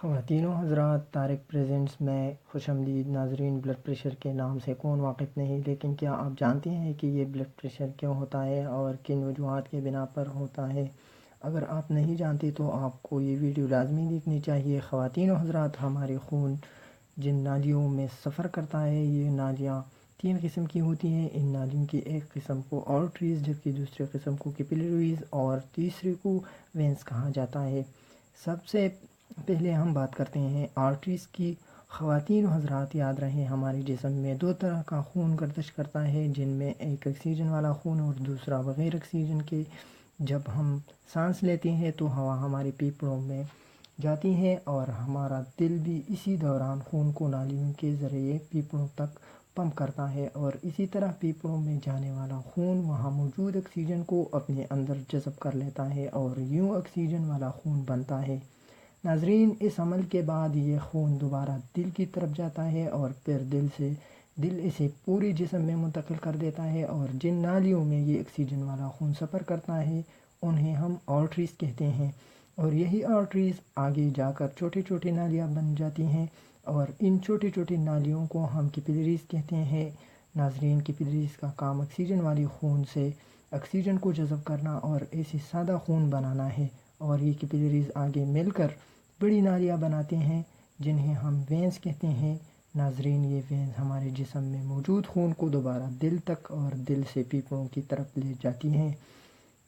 خواتین و حضرات، طارق پریزنٹس میں خوش آمدید ناظرین۔ بلڈ پریشر کے نام سے کون واقف نہیں، لیکن کیا آپ جانتے ہیں کہ یہ بلڈ پریشر کیوں ہوتا ہے اور کن وجوہات کے بنا پر ہوتا ہے؟ اگر آپ نہیں جانتے تو آپ کو یہ ویڈیو لازمی دیکھنی چاہیے۔ خواتین و حضرات، ہمارے خون جن نالیوں میں سفر کرتا ہے، یہ نالیاں 3 قسم کی ہوتی ہیں۔ ان نالیوں کی ایک قسم کو آرٹریز، جبکہ دوسرے قسم کو کیپلریز اور تیسری کو وینس کہا جاتا ہے۔ سب سے پہلے ہم بات کرتے ہیں آرٹریز کی۔ خواتین و حضرات، یاد رہے ہمارے جسم میں 2 طرح کا خون گردش کرتا ہے، جن میں ایک آکسیجن والا خون اور دوسرا بغیر آکسیجن کے۔ جب ہم سانس لیتے ہیں تو ہوا ہمارے پھیپھڑوں میں جاتی ہے اور ہمارا دل بھی اسی دوران خون کو نالیوں کے ذریعے پھیپھڑوں تک پمپ کرتا ہے، اور اسی طرح پھیپھڑوں میں جانے والا خون وہاں موجود آکسیجن کو اپنے اندر جذب کر لیتا ہے اور یوں آکسیجن والا خون بنتا ہے۔ ناظرین، اس عمل کے بعد یہ خون دوبارہ دل کی طرف جاتا ہے اور پھر دل اسے پورے جسم میں منتقل کر دیتا ہے، اور جن نالیوں میں یہ آکسیجن والا خون سفر کرتا ہے انہیں ہم آرٹریز کہتے ہیں، اور یہی آرٹریز آگے جا کر چھوٹے چھوٹے نالیاں بن جاتی ہیں، اور ان چھوٹے چھوٹے نالیوں کو ہم کیپلریز کہتے ہیں۔ ناظرین، کیپلریز کا کام آکسیجن والے خون سے آکسیجن کو جذب کرنا اور ایسے سادہ خون بنانا ہے، اور یہ کیپلریز آگے مل کر بڑی نالیاں بناتے ہیں جنہیں ہم وینس کہتے ہیں۔ ناظرین، یہ وینس ہمارے جسم میں موجود خون کو دوبارہ دل تک اور دل سے پھیپھڑوں کی طرف لے جاتی ہیں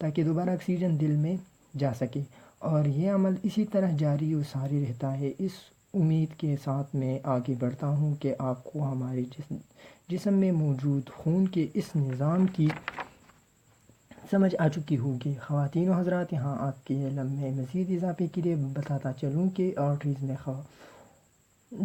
تاکہ دوبارہ آکسیجن دل میں جا سکے، اور یہ عمل اسی طرح جاری و ساری رہتا ہے۔ اس امید کے ساتھ میں آگے بڑھتا ہوں کہ آپ کو ہمارے جسم میں موجود خون کے اس نظام کی سمجھ آ چکی ہوگی۔ خواتین و حضرات، یہاں آپ کے علم میں مزید اضافے کے لیے بتاتا چلوں کہ آرٹریز میں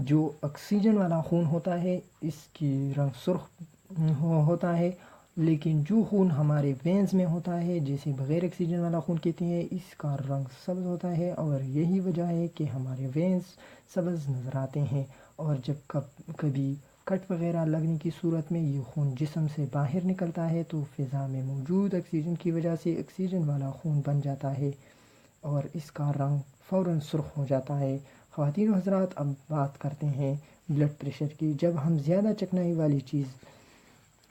جو آکسیجن والا خون ہوتا ہے اس کی رنگ سرخ ہوتا ہے، لیکن جو خون ہمارے وینز میں ہوتا ہے جسے بغیر آکسیجن والا خون کہتے ہیں، اس کا رنگ سبز ہوتا ہے، اور یہی وجہ ہے کہ ہمارے وینز سبز نظر آتے ہیں، اور جب کبھی کٹ وغیرہ لگنے کی صورت میں یہ خون جسم سے باہر نکلتا ہے تو فضا میں موجود آکسیجن کی وجہ سے آکسیجن والا خون بن جاتا ہے اور اس کا رنگ فوراً سرخ ہو جاتا ہے۔ خواتین و حضرات، اب بات کرتے ہیں بلڈ پریشر کی۔ جب ہم زیادہ چکنائی والی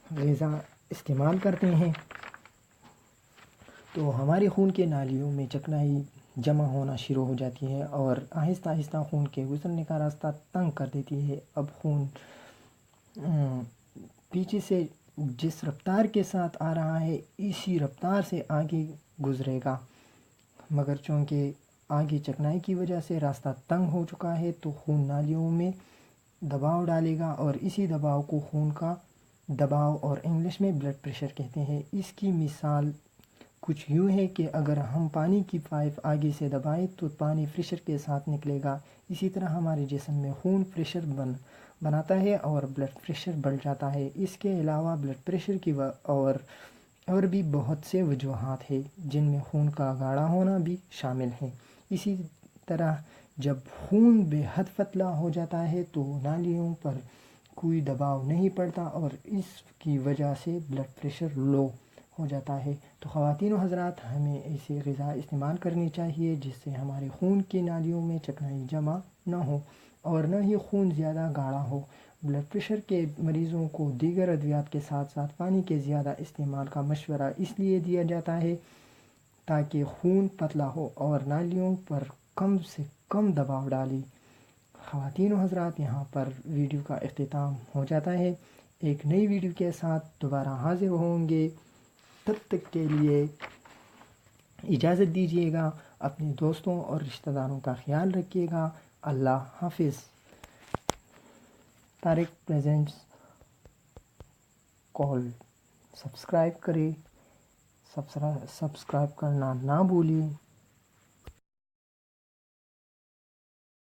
غذا استعمال کرتے ہیں تو ہمارے خون کے نالیوں میں چکنائی جمع ہونا شروع ہو جاتی ہے اور آہستہ آہستہ خون کے گزرنے کا راستہ تنگ کر دیتی ہے۔ اب خون پیچھے سے جس رفتار کے ساتھ آ رہا ہے اسی رفتار سے آگے گزرے گا، مگر چونکہ آگے چکنائی کی وجہ سے راستہ تنگ ہو چکا ہے تو خون نالیوں میں دباؤ ڈالے گا، اور اسی دباؤ کو خون کا دباؤ اور انگلش میں بلڈ پریشر کہتے ہیں۔ اس کی مثال کچھ یوں ہے کہ اگر ہم پانی کی پائپ آگے سے دبائیں تو پانی پریشر کے ساتھ نکلے گا۔ اسی طرح ہمارے جسم میں خون پریشر بناتا ہے اور بلڈ پریشر بڑھ جاتا ہے۔ اس کے علاوہ بلڈ پریشر کی اور بھی بہت سے وجوہات ہیں جن میں خون کا گاڑھا ہونا بھی شامل ہے۔ اسی طرح جب خون بے حد پتلا ہو جاتا ہے تو نالیوں پر کوئی دباؤ نہیں پڑتا اور اس کی وجہ سے بلڈ پریشر لو ہو جاتا ہے۔ تو خواتین و حضرات، ہمیں ایسی غذا استعمال کرنی چاہیے جس سے ہمارے خون کی نالیوں میں چکنائی جمع نہ ہو اور نہ ہی خون زیادہ گاڑھا ہو۔ بلڈ پریشر کے مریضوں کو دیگر ادویات کے ساتھ ساتھ پانی کے زیادہ استعمال کا مشورہ اس لیے دیا جاتا ہے تاکہ خون پتلا ہو اور نالیوں پر کم سے کم دباؤ ڈالے۔ خواتین و حضرات، یہاں پر ویڈیو کا اختتام ہو جاتا ہے۔ ایک نئی ویڈیو کے ساتھ دوبارہ حاضر ہوں گے، تب تک کے لیے اجازت دیجیے گا۔ اپنے دوستوں اور رشتہ داروں کا خیال رکھیے گا۔ اللہ حافظ۔ طارق پریزنٹس کال سبسکرائب کریں، سبسکرائب کرنا نہ بھولیں۔